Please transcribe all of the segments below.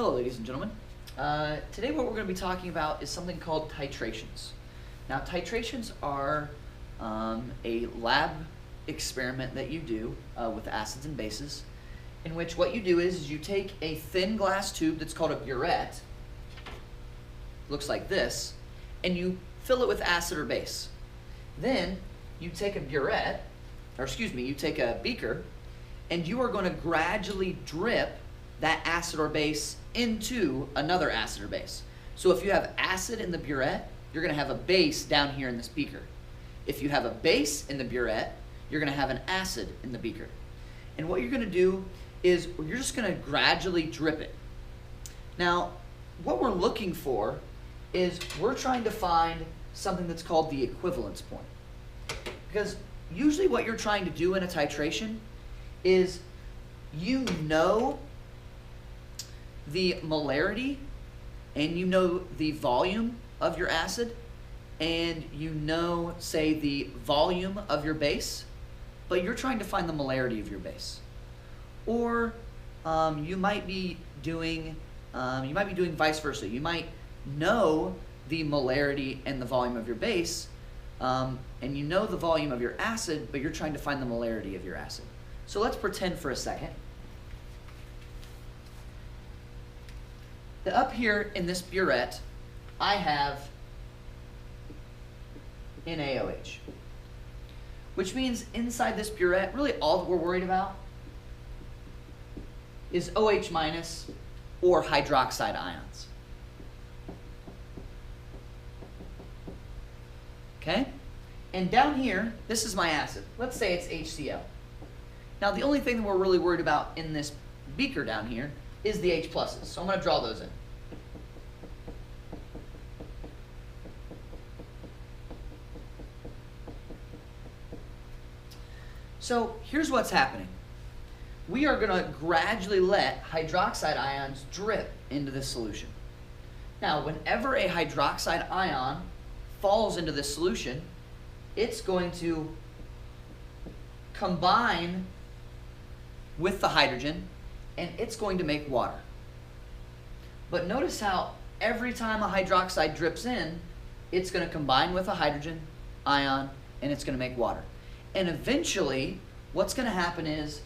Hello ladies and gentlemen. Today what we're going to be talking about is something called titrations. Now titrations are a lab experiment that you do with acids and bases, in which what you do is you take a thin glass tube that's called a burette, looks like this, and you fill it with acid or base. Then you take you take a beaker, and you are going to gradually drip that acid or base into another acid or base. So if you have acid in the burette, you're going to have a base down here in this beaker. If you have a base in the burette, you're going to have an acid in the beaker. And what you're going to do is you're just going to gradually drip it. Now, what we're looking for is we're trying to find something that's called the equivalence point. Because usually what you're trying to do in a titration is you know the molarity and you know the volume of your acid and you know, say, the volume of your base, but you're trying to find the molarity of your base. Or you might be doing vice versa. You might know the molarity and the volume of your base, and you know the volume of your acid, but you're trying to find the molarity of your acid. So let's pretend for a second that up here in this burette, I have NaOH, which means inside this burette, really all that we're worried about is OH minus or hydroxide ions. Okay? And down here, this is my acid. Let's say it's HCl. Now the only thing that we're really worried about in this beaker down here is the H pluses. So I'm going to draw those in. So here's what's happening. We are going to gradually let hydroxide ions drip into this solution. Now, whenever a hydroxide ion falls into this solution, it's going to combine with the hydrogen and it's going to make water. But notice how every time a hydroxide drips in, it's going to combine with a hydrogen ion and it's going to make water. And eventually, what's going to happen is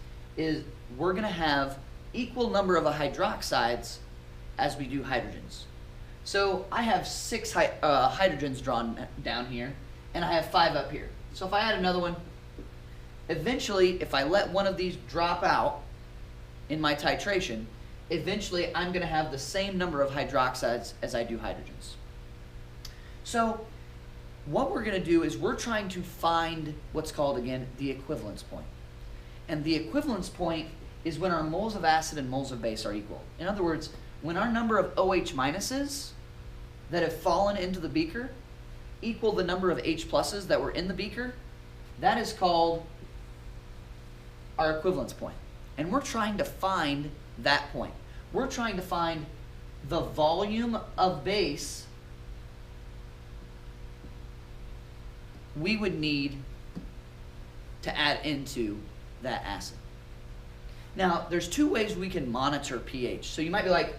we're going to have equal number of hydroxides as we do hydrogens. So I have 6 hydrogens drawn down here, and I have 5 up here. So if I add another one, eventually, if I let one of these drop out in my titration, eventually I'm going to have the same number of hydroxides as I do hydrogens. So what we're going to do is we're trying to find what's called, again, the equivalence point. And the equivalence point is when our moles of acid and moles of base are equal. In other words, when our number of OH minuses that have fallen into the beaker equal the number of H pluses that were in the beaker, that is called our equivalence point. And we're trying to find that point. We're trying to find the volume of base we would need to add into that acid. Now, there's 2 ways we can monitor pH. So you might be like,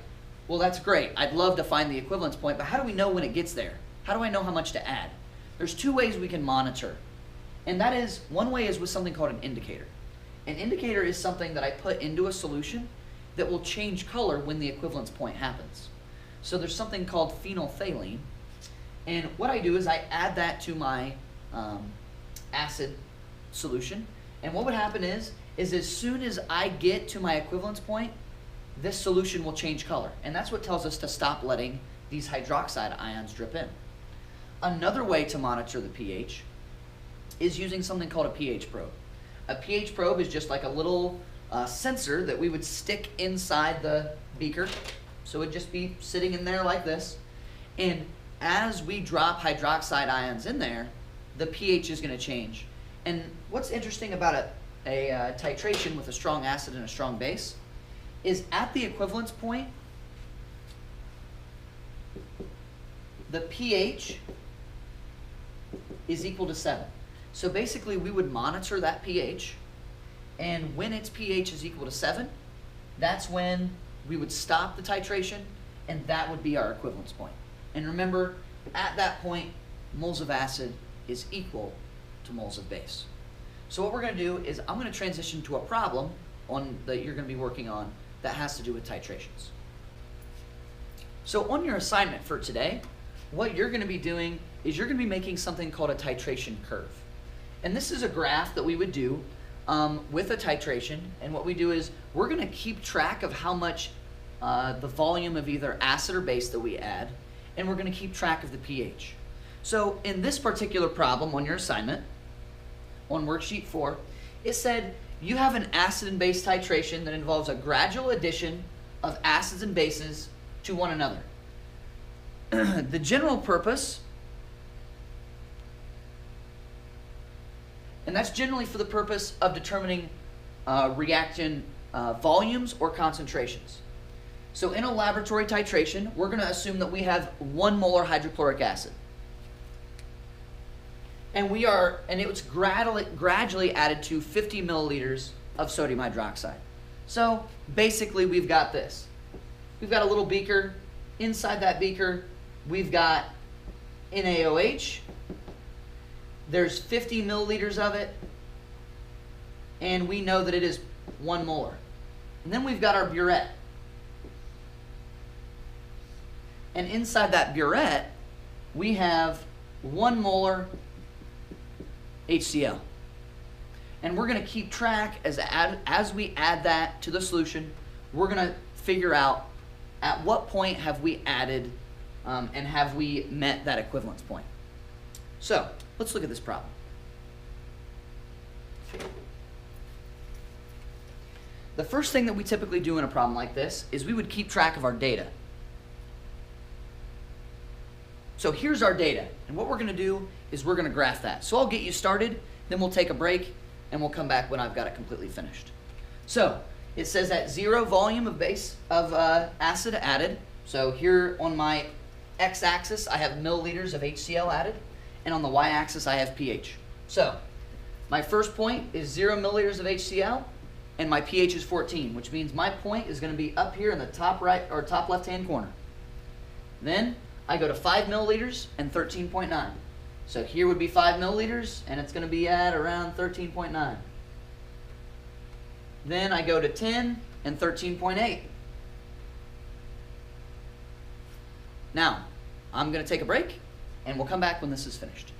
well, that's great. I'd love to find the equivalence point, but how do we know when it gets there? How do I know how much to add? There's 2 ways we can monitor. And that is, one way is with something called an indicator. An indicator is something that I put into a solution that will change color when the equivalence point happens. So there's something called phenolphthalein. And what I do is I add that to my acid solution. And what would happen is as soon as I get to my equivalence point, this solution will change color. And that's what tells us to stop letting these hydroxide ions drip in. Another way to monitor the pH is using something called a pH probe. A pH probe is just like a little sensor that we would stick inside the beaker. So it would just be sitting in there like this. And as we drop hydroxide ions in there, the pH is going to change. And what's interesting about a titration with a strong acid and a strong base is at the equivalence point, the pH is equal to 7. So basically we would monitor that pH, and when its pH is equal to 7, that's when we would stop the titration, and that would be our equivalence point. And remember, at that point, moles of acid is equal to moles of base. So what we're going to do is I'm going to transition to a problem that you're going to be working on that has to do with titrations. So on your assignment for today, what you're going to be doing is you're going to be making something called a titration curve. And this is a graph that we would do with a titration. And what we do is we're going to keep track of how much the volume of either acid or base that we add, and we're going to keep track of the pH. So in this particular problem on your assignment, on worksheet 4, it said you have an acid and base titration that involves a gradual addition of acids and bases to one another. The general purpose, and that's generally for the purpose of determining reaction volumes or concentrations. So in a laboratory titration, we're going to assume that we have 1 molar hydrochloric acid. And it was gradually added to 50 milliliters of sodium hydroxide. So basically we've got this. We've got a little beaker. Inside that beaker, we've got NaOH. There's 50 milliliters of it. And we know that it is 1 molar. And then we've got our burette. And inside that burette, we have 1 molar HCl. And we're going to keep track as we add that to the solution. We're going to figure out at what point have we added and have we met that equivalence point. So let's look at this problem. The first thing that we typically do in a problem like this is we would keep track of our data. So here's our data, and what we're going to do is we're going to graph that. So I'll get you started, then we'll take a break, and we'll come back when I've got it completely finished. So it says at 0 volume of acid added. So here on my x-axis, I have milliliters of HCl added, and on the y-axis, I have pH. So my first point is 0 milliliters of HCl, and my pH is 14, which means my point is going to be up here in the top right or top left-hand corner. Then I go to 5 milliliters and 13.9. So here would be 5 milliliters, and it's going to be at around 13.9. Then I go to 10 and 13.8. Now, I'm going to take a break, and we'll come back when this is finished.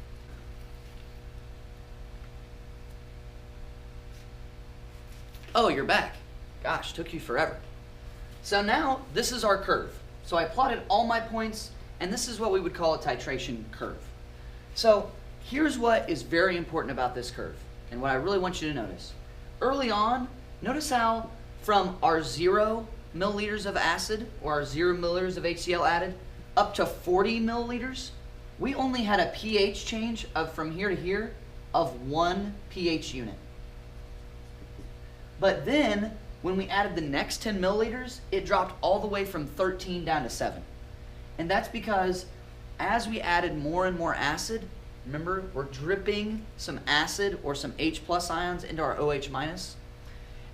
Oh, you're back. Gosh, took you forever. So now, this is our curve. So I plotted all my points, and this is what we would call a titration curve. So here's what is very important about this curve, and what I really want you to notice. Early on, notice how from our 0 milliliters of acid, or our 0 milliliters of HCl added, up to 40 milliliters, we only had a pH change of from here to here of 1 pH unit. But then, when we added the next 10 milliliters, it dropped all the way from 13 down to 7. And that's because as we added more and more acid, remember, we're dripping some acid or some H plus ions into our OH minus.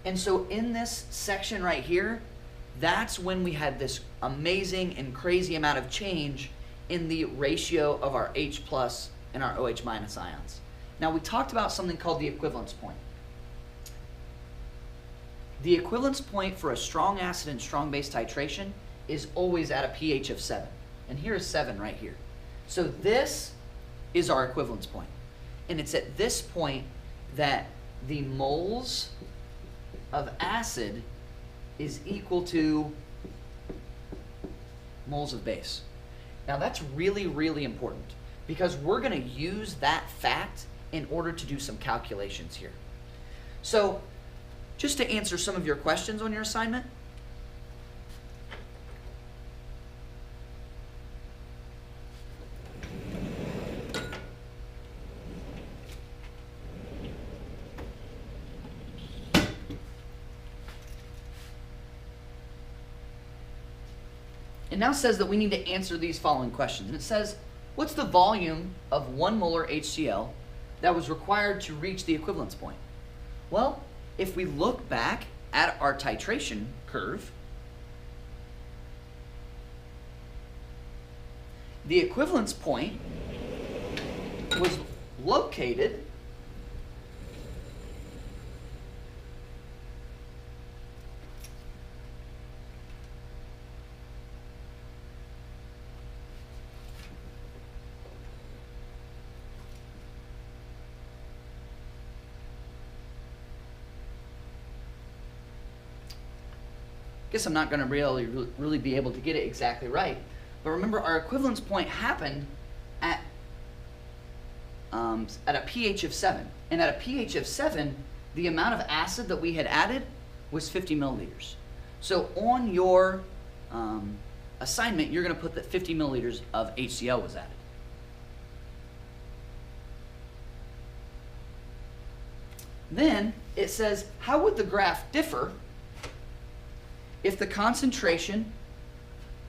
And so in this section right here, that's when we had this amazing and crazy amount of change in the ratio of our H plus and our OH minus ions. Now we talked about something called the equivalence point. The equivalence point for a strong acid and strong base titration is always at a pH of 7. And here is 7 right here. So this is our equivalence point. And it's at this point that the moles of acid is equal to moles of base. Now that's really, really important because we're going to use that fact in order to do some calculations here. So just to answer some of your questions on your assignment, it now says that we need to answer these following questions. And it says, what's the volume of 1 molar HCl that was required to reach the equivalence point? Well, if we look back at our titration curve, the equivalence point was located guess I'm not going to really be able to get it exactly right. But remember, our equivalence point happened at a pH of 7. And at a pH of 7, the amount of acid that we had added was 50 milliliters. So on your assignment, you're going to put that 50 milliliters of HCl was added. Then it says, how would the graph differ if the concentration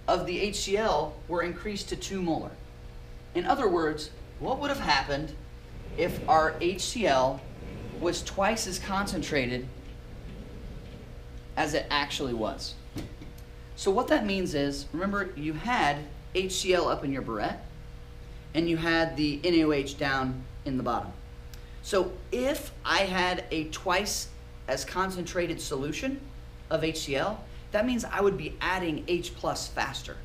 of the HCl were increased to 2 molar? In other words, what would have happened if our HCl was twice as concentrated as it actually was? So what that means is, remember, you had HCl up in your burette, and you had the NaOH down in the bottom. So if I had a twice as concentrated solution of HCl, that means I would be adding H plus faster,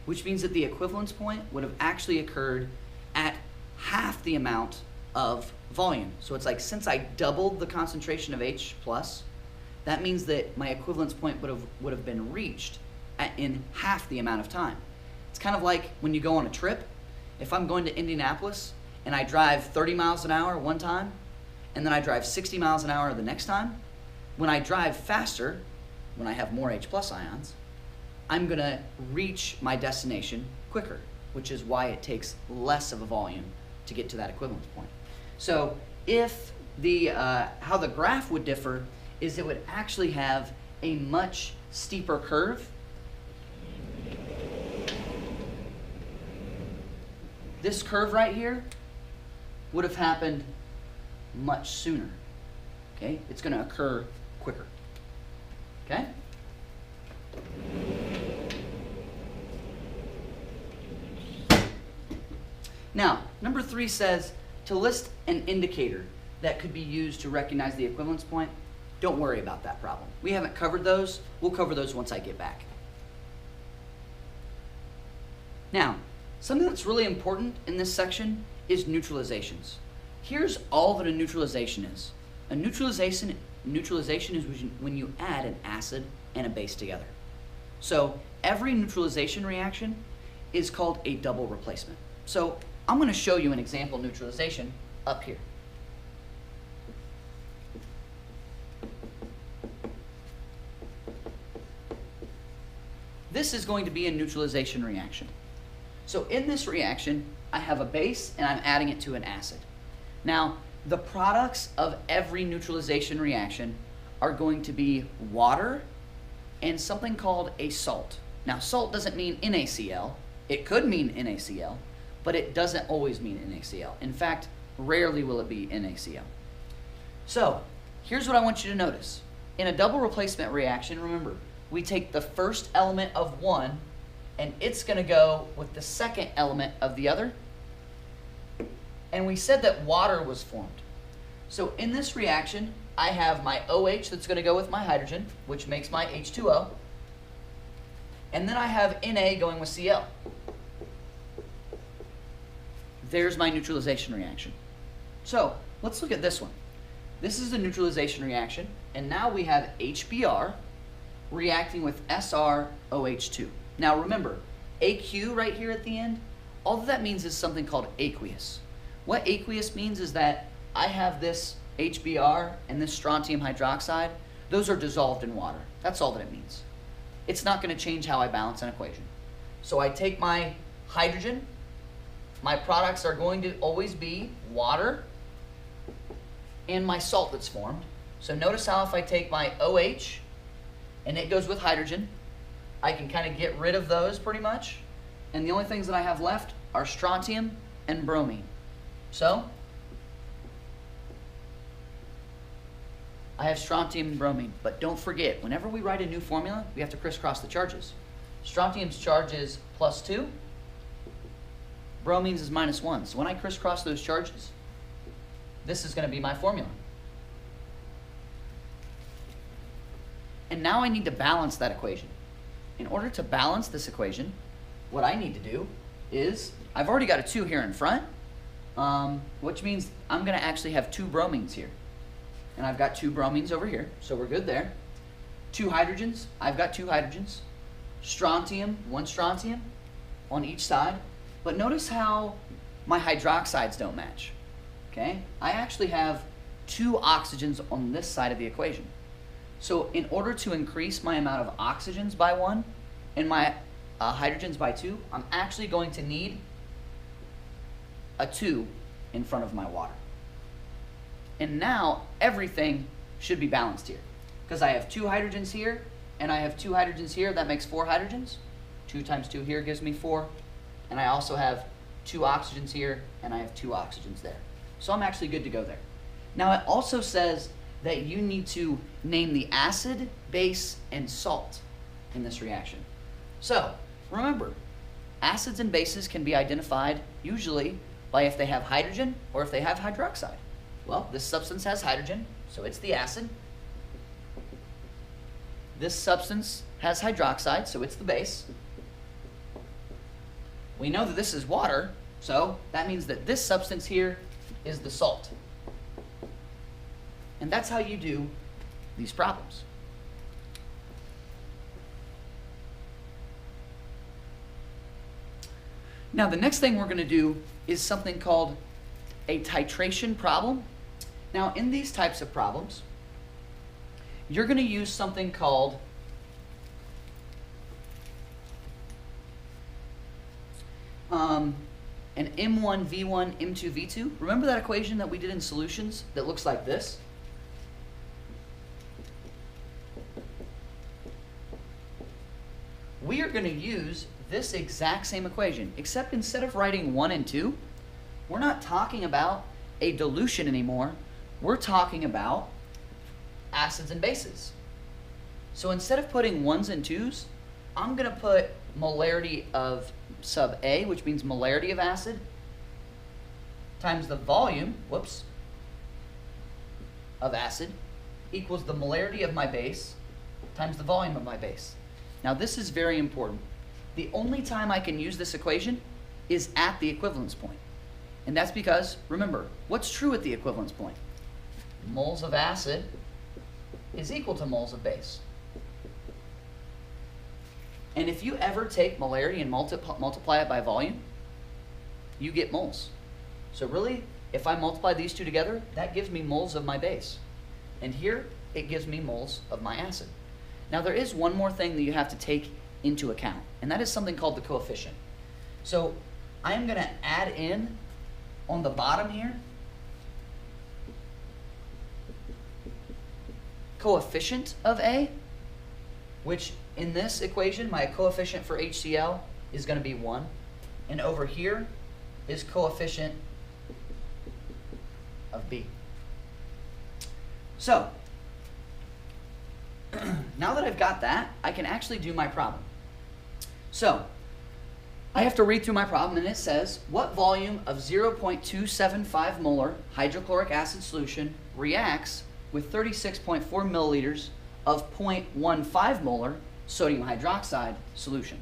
which means that the equivalence point would have actually occurred at half the amount of volume. So it's like, since I doubled the concentration of H plus, that means that my equivalence point would have been reached in half the amount of time. It's kind of like when you go on a trip. If I'm going to Indianapolis and I drive 30 miles an hour one time, and then I drive 60 miles an hour the next time, when I drive faster, when I have more H plus ions, I'm gonna reach my destination quicker, which is why it takes less of a volume to get to that equivalence point. So if how the graph would differ is it would actually have a much steeper curve. This curve right here would have happened much sooner. Okay, it's going to occur quicker. Okay? Now, number 3 says to list an indicator that could be used to recognize the equivalence point. Don't worry about that problem. We haven't covered those. We'll cover those once I get back. Now, something that's really important in this section is neutralizations. Here's all that a neutralization is. A neutralization is when you add an acid and a base together. So every neutralization reaction is called a double replacement. So I'm going to show you an example neutralization up here. This is going to be a neutralization reaction. So in this reaction, I have a base and I'm adding it to an acid. Now, the products of every neutralization reaction are going to be water and something called a salt. Now, salt doesn't mean NaCl. It could mean NaCl, but it doesn't always mean NaCl. In fact, rarely will it be NaCl. So, here's what I want you to notice. In a double replacement reaction, remember, we take the first element of one and it's going to go with the second element of the other. And we said that water was formed. So in this reaction, I have my OH that's going to go with my hydrogen, which makes my H2O. And then I have Na going with Cl. There's my neutralization reaction. So let's look at this one. This is the neutralization reaction. And now we have HBr reacting with SrOH2. Now remember, AQ right here at the end, all that means is something called aqueous. What aqueous means is that I have this HBr and this strontium hydroxide. Those are dissolved in water. That's all that it means. It's not going to change how I balance an equation. So I take my hydrogen. My products are going to always be water and my salt that's formed. So notice how if I take my OH and it goes with hydrogen, I can kind of get rid of those pretty much. And the only things that I have left are strontium and bromine. So I have strontium and bromine. But don't forget, whenever we write a new formula, we have to crisscross the charges. Strontium's charge is +2. bromines is -1. So when I crisscross those charges, this is going to be my formula. And now I need to balance that equation. In order to balance this equation, what I need to do is, I've already got a 2 here in front, which means I'm going to actually have 2 bromines here. And I've got 2 bromines over here, so we're good there. 2 hydrogens, I've got 2 hydrogens. Strontium, 1 strontium on each side. But notice how my hydroxides don't match. Okay? I actually have 2 oxygens on this side of the equation. So in order to increase my amount of oxygens by 1 and my hydrogens by 2, I'm actually going to need a 2 in front of my water. And now everything should be balanced here. Because I have 2 hydrogens here and I have 2 hydrogens here, that makes 4 hydrogens. 2 times 2 here gives me 4. And I also have 2 oxygens here and I have 2 oxygens there. So I'm actually good to go there. Now it also says that you need to name the acid, base, and salt in this reaction. So remember, acids and bases can be identified usually by if they have hydrogen or if they have hydroxide. Well, this substance has hydrogen, so it's the acid. This substance has hydroxide, so it's the base. We know that this is water, so that means that this substance here is the salt. And that's how you do these problems. Now, the next thing we're going to do is something called a titration problem. Now, in these types of problems, you're going to use something called an M1, V1, M2, V2. Remember that equation that we did in solutions that looks like this? We are going to use this exact same equation, except instead of writing 1 and 2, we're not talking about a dilution anymore. We're talking about acids and bases. So instead of putting 1s and 2s, I'm going to put molarity of sub A, which means molarity of acid, times the volume, of acid, equals the molarity of my base times the volume of my base. Now this is very important. The only time I can use this equation is at the equivalence point. And that's because, remember, what's true at the equivalence point? Moles of acid is equal to moles of base. And if you ever take molarity and multiply it by volume, you get moles. So really, if I multiply these two together, that gives me moles of my base. And here, it gives me moles of my acid. Now there is one more thing that you have to take into account, and that is something called the coefficient. So I'm going to add in on the bottom here, coefficient of A, which in this equation, my coefficient for HCl is going to be 1. And over here is coefficient of B. So, now that I've got that, I can actually do my problem. So, I have to read through my problem, and it says, what volume of 0.275 molar hydrochloric acid solution reacts with 36.4 milliliters of 0.15 molar sodium hydroxide solution?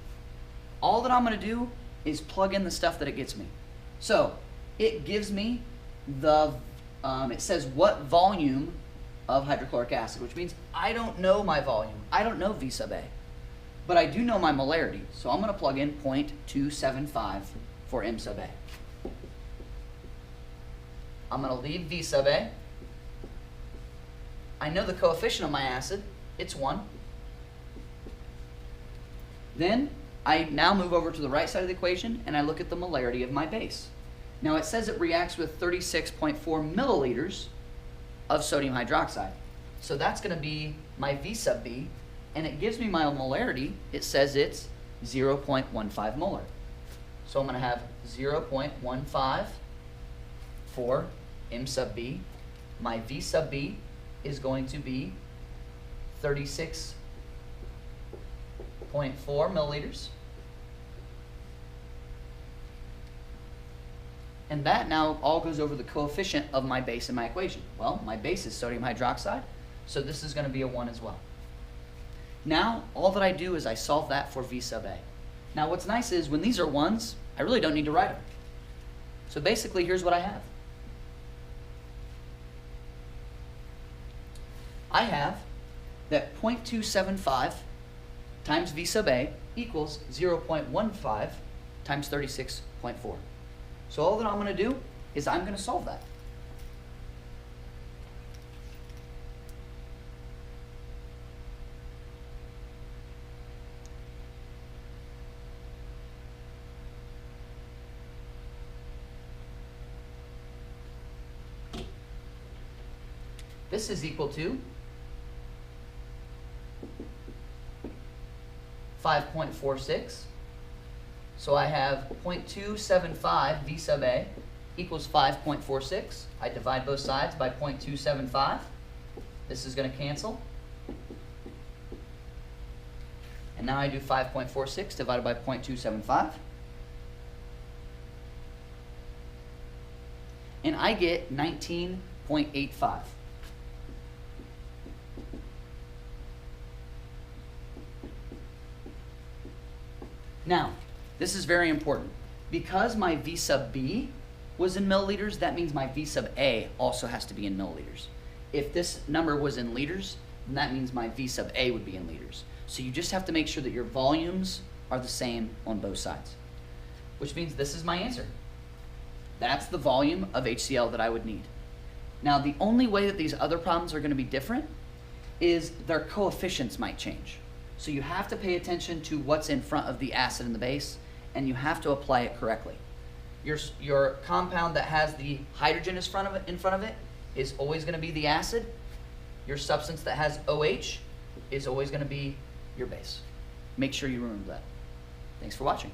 All that I'm going to do is plug in the stuff that it gets me. So, it gives me the, it says what volume of hydrochloric acid, which means I don't know my volume. I don't know V sub A. But I do know my molarity, so I'm going to plug in 0.275 for M sub A. I'm going to leave V sub A. I know the coefficient of my acid. It's 1. Then I now move over to the right side of the equation, and I look at the molarity of my base. Now it says it reacts with 36.4 milliliters of sodium hydroxide. So that's going to be my V sub B, and it gives me my molarity. It says it's 0.15 molar. So I'm going to have 0.15 for M sub B. My V sub B is going to be 36.4 milliliters. And that now all goes over the coefficient of my base in my equation. Well, my base is sodium hydroxide, so this is going to be a 1 as well. Now, all that I do is I solve that for V sub A. Now, what's nice is when these are 1s, I really don't need to write them. So basically, here's what I have. I have that 0.275 times V sub A equals 0.15 times 36.4. So all that I'm going to do is I'm going to solve that. This is equal to 5.46. So I have 0.275 V sub A equals 5.46. I divide both sides by 0.275. This is going to cancel. And now I do 5.46 divided by 0.275. And I get 19.85. Now, this is very important. Because my V sub B was in milliliters, that means my V sub A also has to be in milliliters. If this number was in liters, then that means my V sub A would be in liters. So you just have to make sure that your volumes are the same on both sides, which means this is my answer. That's the volume of HCl that I would need. Now, the only way that these other problems are going to be different is their coefficients might change. So you have to pay attention to what's in front of the acid and the base, and you have to apply it correctly. Your compound that has the hydrogen in front of it is always going to be the acid. Your substance that has OH is always going to be your base. Make sure you remember that. Thanks for watching.